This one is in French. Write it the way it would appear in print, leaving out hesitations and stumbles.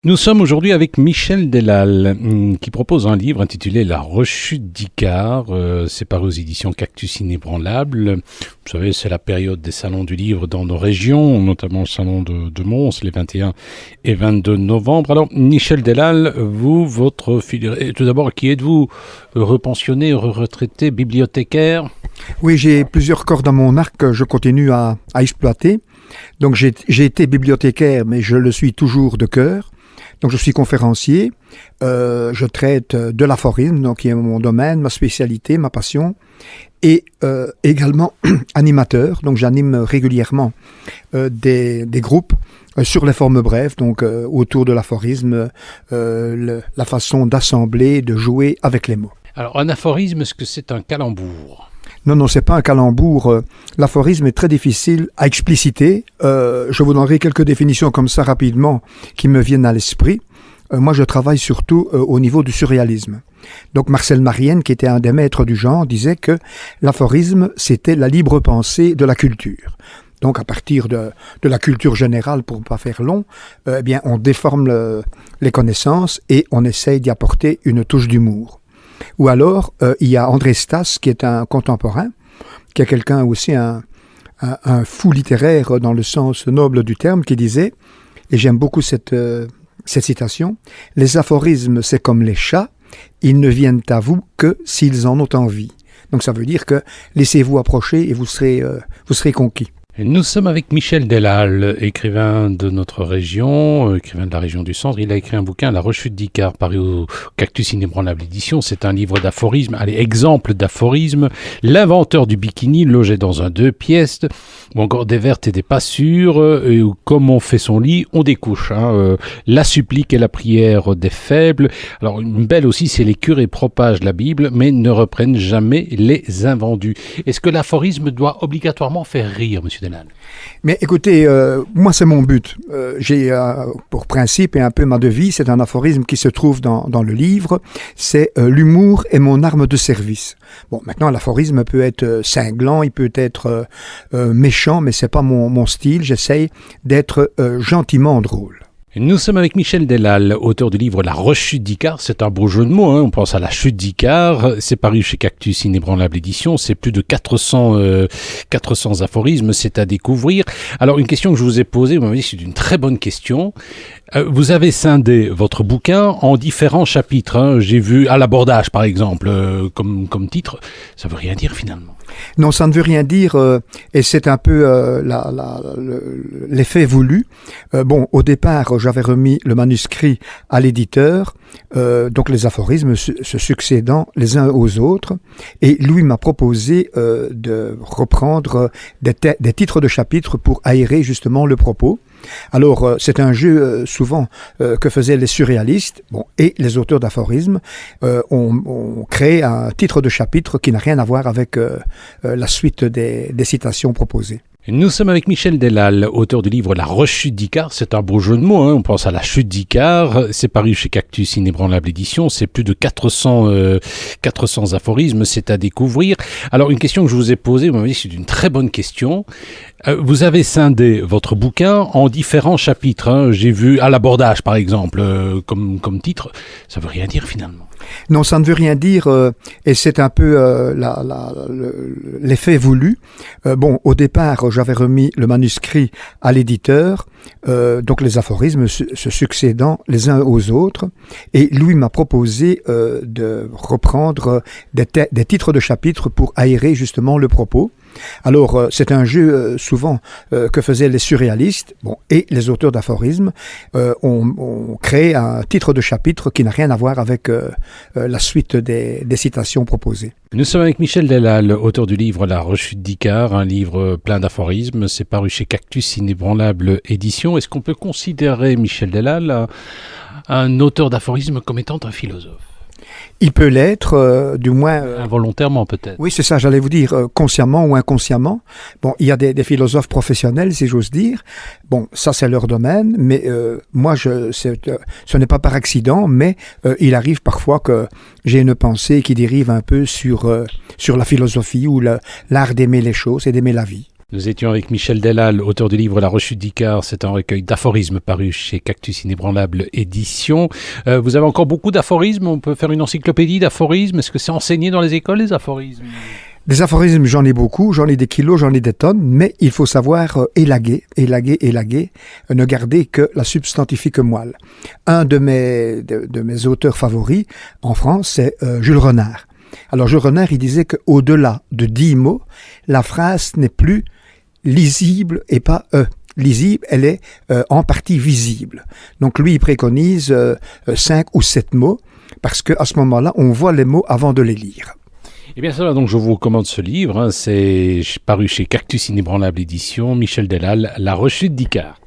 Nous sommes aujourd'hui avec Michel Delal qui propose un livre intitulé La rechute d'Icare. C'est paru aux éditions Cactus Inébranlable. Vous savez, c'est la période des salons du livre dans nos régions, notamment le salon de Mons, les 21 et 22 novembre. Alors, Michel Delal, vous, votre filière, tout d'abord, qui êtes-vous? Repensionné, retraité, bibliothécaire? Oui, j'ai plusieurs cordes à mon arc que je continue à exploiter. Donc, j'ai été bibliothécaire, mais je le suis toujours de cœur. Donc, je suis conférencier, je traite de l'aphorisme, donc qui est mon domaine, ma spécialité, ma passion, et également animateur. Donc, j'anime régulièrement des groupes sur les formes brèves, donc autour de l'aphorisme, la façon d'assembler, de jouer avec les mots. Alors, un aphorisme, est-ce que c'est un calembour? Non, c'est pas un calembour. L'aphorisme est très difficile à expliciter. Je vous donnerai quelques définitions comme ça rapidement qui me viennent à l'esprit. Moi, je travaille surtout au niveau du surréalisme. Donc, Marcel Marienne, qui était un des maîtres du genre, disait que l'aphorisme, c'était la libre pensée de la culture. Donc, à partir de la culture générale, pour ne pas faire long, on déforme les connaissances et on essaye d'y apporter une touche d'humour. Ou alors, il y a André Stas, qui est un contemporain, qui est quelqu'un aussi, un fou littéraire dans le sens noble du terme, qui disait, et j'aime beaucoup cette citation, « Les aphorismes, c'est comme les chats, ils ne viennent à vous que s'ils en ont envie. » Donc ça veut dire que laissez-vous approcher et vous serez conquis. Nous sommes avec Michel Delal, écrivain de notre région, écrivain de la région du Centre. Il a écrit un bouquin, La rechute d'Icare, paru au Cactus Inébranlable édition. C'est un livre d'aphorismes, exemple d'aphorismes. L'inventeur du bikini logeait dans un 2 pièces, ou encore des vertes et des pas sûres, et comme on fait son lit, on découche. La supplique et la prière des faibles. Alors une belle aussi, c'est les curés propagent la Bible, mais ne reprennent jamais les invendus. Est-ce que l'aphorisme doit obligatoirement faire rire, monsieur Delal? Mais écoutez, moi c'est mon but. J'ai pour principe et un peu ma devise, c'est un aphorisme qui se trouve dans le livre, c'est l'humour est mon arme de service. Bon, maintenant l'aphorisme peut être cinglant, il peut être méchant, mais c'est pas mon style. J'essaye d'être gentiment drôle. Nous sommes avec Michel Delal, auteur du livre La rechute d'Icare. C'est un beau jeu de mots, on pense à la chute d'Icare. C'est paru chez Cactus Inébranlable édition. C'est plus de 400 aphorismes, c'est à découvrir. Alors, une question que je vous ai posée, vous m'avez dit que c'est une très bonne question. Vous avez scindé votre bouquin en différents chapitres. J'ai vu à l'abordage, par exemple, comme titre. Ça veut rien dire finalement. Non, ça ne veut rien dire, et c'est un peu l'effet voulu. Au départ, j'avais remis le manuscrit à l'éditeur, donc les aphorismes se succédant les uns aux autres, et lui m'a proposé de reprendre des titres de chapitres pour aérer justement le propos. Alors, c'est un jeu souvent que faisaient les surréalistes et les auteurs d'aphorismes. On crée un titre de chapitre qui n'a rien à voir avec la suite des citations proposées. Nous sommes avec Michel Delal, auteur du livre La rechute d'Icare. C'est un beau jeu de mots, on pense à la chute d'Icare. C'est paru chez Cactus Inébranlable édition. C'est plus de 400 aphorismes, c'est à découvrir. Alors, une question que je vous ai posée, vous m'avez dit que c'est une très bonne question. Vous avez scindé votre bouquin en différents chapitres. J'ai vu à l'abordage, par exemple, comme titre. Ça veut rien dire finalement. Non, ça ne veut rien dire, et c'est un peu l'effet voulu. Au départ, j'avais remis le manuscrit à l'éditeur, donc les aphorismes se succédant les uns aux autres, et lui m'a proposé de reprendre des titres de chapitres pour aérer justement le propos. Alors, c'est un jeu souvent que faisaient les surréalistes et les auteurs d'aphorismes. On crée un titre de chapitre qui n'a rien à voir avec la suite des citations proposées. Nous sommes avec Michel Delal, auteur du livre La rechute d'Icare, un livre plein d'aphorismes. C'est paru chez Cactus Inébranlable édition. Est-ce qu'on peut considérer Michel Delal un auteur d'aphorismes comme étant un philosophe? Il peut l'être, du moins... involontairement peut-être. Oui, c'est ça, j'allais vous dire, consciemment ou inconsciemment. Il y a des philosophes professionnels, si j'ose dire. Ça c'est leur domaine, mais moi, ce n'est pas par accident, mais il arrive parfois que j'ai une pensée qui dérive un peu sur la philosophie ou l'art d'aimer les choses et d'aimer la vie. Nous étions avec Michel Delal, auteur du livre La Rechute d'Icare. C'est un recueil d'aphorismes paru chez Cactus Inébranlable Édition. Vous avez encore beaucoup d'aphorismes? On peut faire une encyclopédie d'aphorismes. Est-ce que c'est enseigné dans les écoles, les aphorismes? Des aphorismes, j'en ai beaucoup, j'en ai des kilos, j'en ai des tonnes, mais il faut savoir élaguer, ne garder que la substantifique moelle. Un de mes auteurs favoris en France, c'est Jules Renard. Alors Jules Renard, il disait qu'au-delà de 10 mots, la phrase n'est plus lisible et pas lisible, elle est en partie visible. Donc lui, il préconise 5 ou 7 mots, parce qu'à ce moment-là, on voit les mots avant de les lire. Eh bien, ça, donc, je vous recommande ce livre. C'est paru chez Cactus Inébranlable Édition, Michel Delal, La Rechute d'Icare.